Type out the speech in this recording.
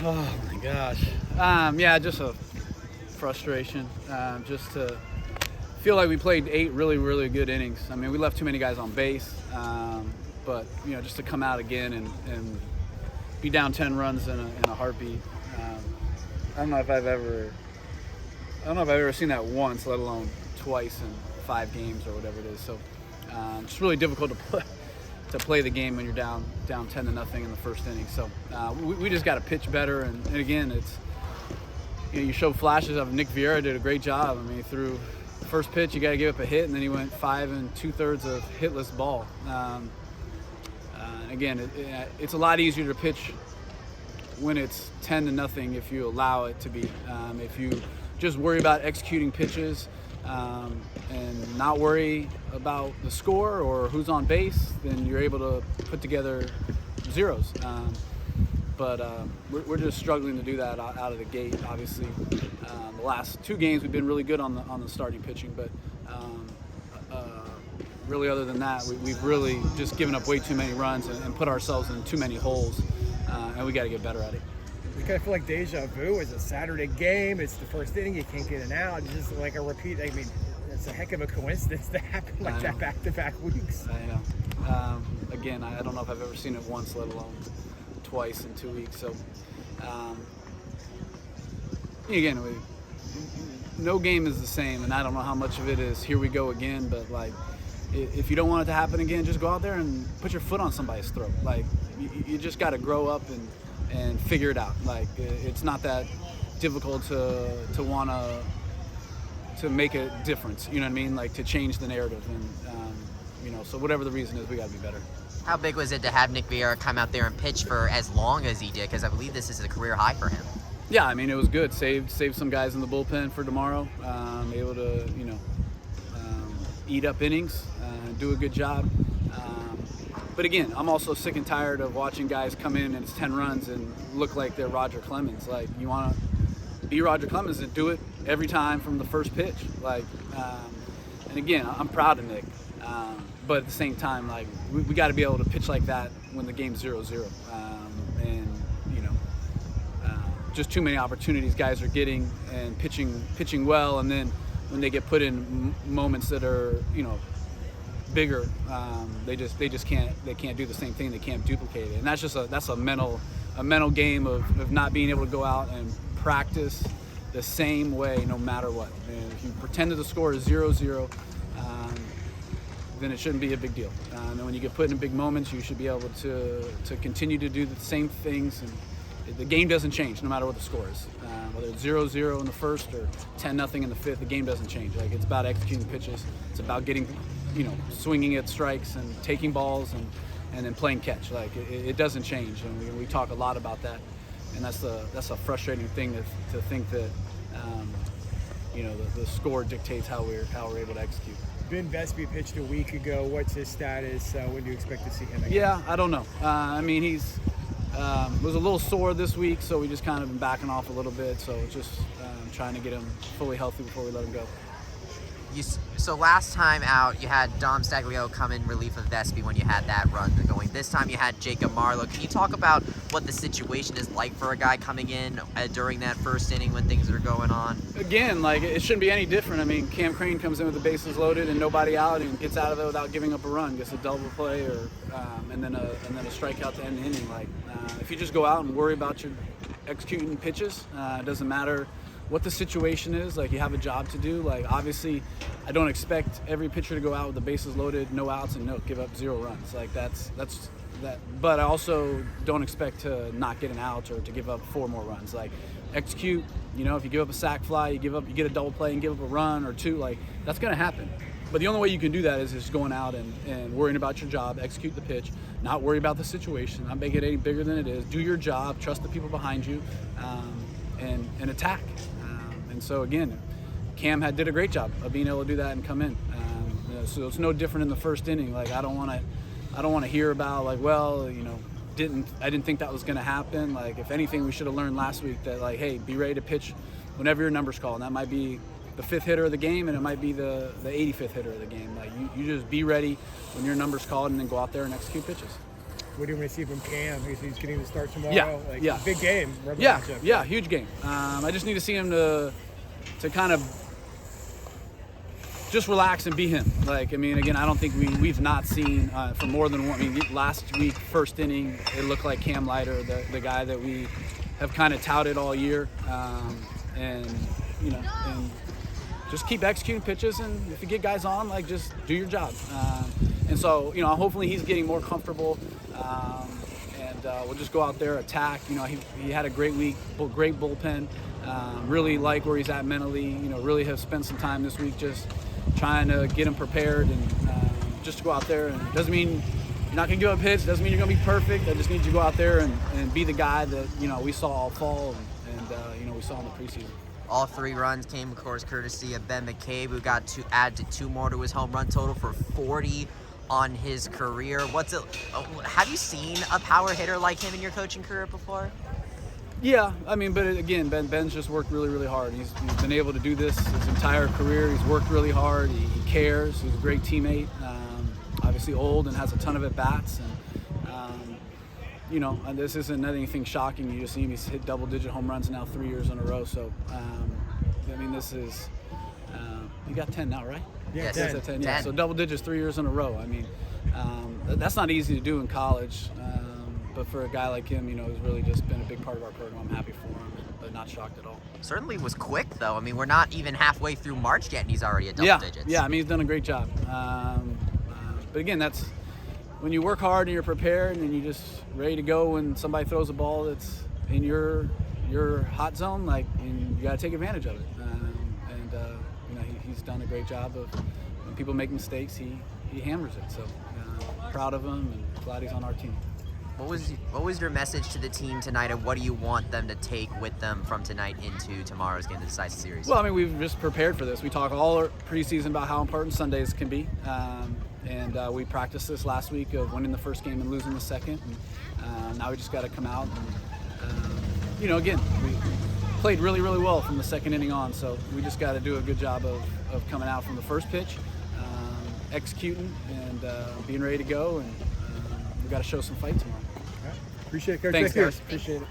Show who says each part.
Speaker 1: Oh my gosh. Yeah, just a frustration. Just to feel like we played 8 really, really good innings. I mean, we left too many guys on base, but just to come out again and be down 10 runs in a heartbeat. I don't know if I've ever seen that once, let alone twice in 5 games or whatever it is. So it's really difficult to play the game when you're down 10-0 in the first inning. So we just got to pitch better. And again, it's you show flashes of Nick Vieira did a great job. I mean, he threw the first pitch, you got to give up a hit, and then he went 5 2/3 of hitless ball. Again, it's a lot easier to pitch when it's 10-0 if you allow it to be. If you just worry about executing pitches and not worry about the score or who's on base, then you're able to put together zeros. But we're just struggling to do that out of the gate. Obviously, the last 2 games we've been really good on the starting pitching, but really other than that, we've really just given up way too many runs and put ourselves in too many holes, and we got to get better at it.
Speaker 2: You kind of feel like deja vu. It's a Saturday game. It's the first inning. You can't get it out. It's just like a repeat. I mean, it's a heck of a coincidence to happen like that back-to-back weeks.
Speaker 1: I know. Again, I don't know if I've ever seen it once, let alone twice in 2 weeks. So, again, no game is the same, and I don't know how much of it is here we go again, but like, if you don't want it to happen again, just go out there and put your foot on somebody's throat. Like, you just got to grow up and figure it out. Like, it's not that difficult to want to make a difference. You know what I mean? Like, to change the narrative. And so whatever the reason is, we got to be better.
Speaker 3: How big was it to have Nick Vieira come out there and pitch for as long as he did? Because I believe this is a career high for him.
Speaker 1: Yeah, I mean, it was good. Saved some guys in the bullpen for tomorrow. Able to eat up innings, do a good job. But again, I'm also sick and tired of watching guys come in and it's 10 runs and look like they're Roger Clemens. Like, you want to be Roger Clemens and do it every time from the first pitch. Like, and again, I'm proud of Nick. But at the same time, like, we got to be able to pitch like that when the game's 0-0. Just too many opportunities guys are getting and pitching well, and then when they get put in moments that are bigger, they just can't do the same thing. They can't duplicate it, and that's a mental game of not being able to go out and practice the same way no matter what. And if you pretend that the score is 0-0, then it shouldn't be a big deal. And when you get put in big moments, you should be able to continue to do the same things, and the game doesn't change no matter what the score is. Whether it's 0-0 in the first or 10-0 in the fifth, the game doesn't change. Like, it's about executing pitches. It's about getting, swinging at strikes and taking balls and then playing catch. Like, it doesn't change, and we talk a lot about that. And that's a frustrating thing to think that the score dictates how we're able to execute.
Speaker 2: Ben Vespi pitched a week ago. What's his status? When do you expect to see him again?
Speaker 1: Yeah, I don't know. I mean, he's was a little sore this week, so we just kind of been backing off a little bit. So just trying to get him fully healthy before we let him go.
Speaker 3: So last time out, you had Dom Staglio come in relief of Vespi when you had that run going. This time you had Jacob Marlowe. Can you talk about what the situation is like for a guy coming in during that first inning when things are going on? Again,
Speaker 1: like, it shouldn't be any different. I mean, Cam Crane comes in with the bases loaded and nobody out and gets out of it without giving up a run, gets a double play or and then a strikeout to end the inning. Like, if you just go out and worry about your executing pitches, it doesn't matter what the situation is. Like, you have a job to do. Like, obviously, I don't expect every pitcher to go out with the bases loaded, no outs, and give up 0 runs. Like, that's that. But I also don't expect to not get an out or to give up 4 more runs. Like, execute. If you give up a sac fly, you get a double play and give up a run or 2. Like, that's going to happen. But the only way you can do that is just going out and worrying about your job, execute the pitch, not worry about the situation, not make it any bigger than it is. Do your job, trust the people behind you, and attack. And so again, Cam did a great job of being able to do that and come in. So it's no different in the first inning. Like, I don't want to hear about, like, well, I didn't think that was going to happen. Like, if anything, we should have learned last week that, like, hey, be ready to pitch whenever your number's called. And that might be the 5th hitter of the game, and it might be the 85th hitter of the game. Like, you just be ready when your number's called, and then go out there and execute pitches.
Speaker 2: What do you want to see from Cam? He's getting to start tomorrow.
Speaker 1: Yeah.
Speaker 2: Big game.
Speaker 1: Yeah, huge game. I just need to see him to kind of just relax and be him. Like, I mean, again, I don't think we've not seen for more than one. I mean, last week, first inning, it looked like Cam Leiter, the guy that we have kind of touted all year, and just keep executing pitches. And if you get guys on, like, just do your job. And so, hopefully he's getting more comfortable, and we'll just go out there, attack. He had a great week, great bullpen. Really like where he's at mentally. Really have spent some time this week just trying to get him prepared, and just to go out there. And it doesn't mean you're not going to give up hits. It doesn't mean you're going to be perfect. I just need you to go out there and be the guy that, we saw all fall and we saw in the preseason.
Speaker 3: All 3 runs came, of course, courtesy of Ben McCabe, who got to add 2 more to his home run total for 40 on his career. Have you seen a power hitter like him in your coaching career before?
Speaker 1: Yeah, I mean, but again, Ben's just worked really, really hard. He's been able to do this his entire career. He's worked really hard. He cares. He's a great teammate. Obviously old and has a ton of at-bats. And, this isn't anything shocking. You just see him. He's hit double-digit home runs now 3 years in a row. So, this is you got 10 now, right?
Speaker 3: Yeah,
Speaker 2: 10.
Speaker 1: Yeah, so double digits 3 years in a row. I mean, that's not easy to do in college. But for a guy like him, who's really just been a big part of our program, I'm happy for him, but not shocked at all.
Speaker 3: Certainly was quick, though. I mean, we're not even halfway through March yet, and he's already at double digits.
Speaker 1: Yeah, I mean, he's done a great job. But again, that's when you work hard and you're prepared and you're just ready to go when somebody throws a ball that's in your hot zone, and you got to take advantage of it. He's done a great job of when people make mistakes, he hammers it. So proud of him and glad he's on our team.
Speaker 3: What was your message to the team tonight, and what do you want them to take with them from tonight into tomorrow's game, the decisive series?
Speaker 1: Well, I mean, we've just prepared for this. We talk all our preseason about how important Sundays can be, and we practiced this last week of winning the first game and losing the second. And now we just got to come out and, again, we played really, really well from the second inning on, so we just got to do a good job of coming out from the first pitch, executing, and being ready to go, and we got to show some fight tomorrow.
Speaker 2: Appreciate it, Coach.
Speaker 1: Thanks, guys.
Speaker 2: Appreciate it.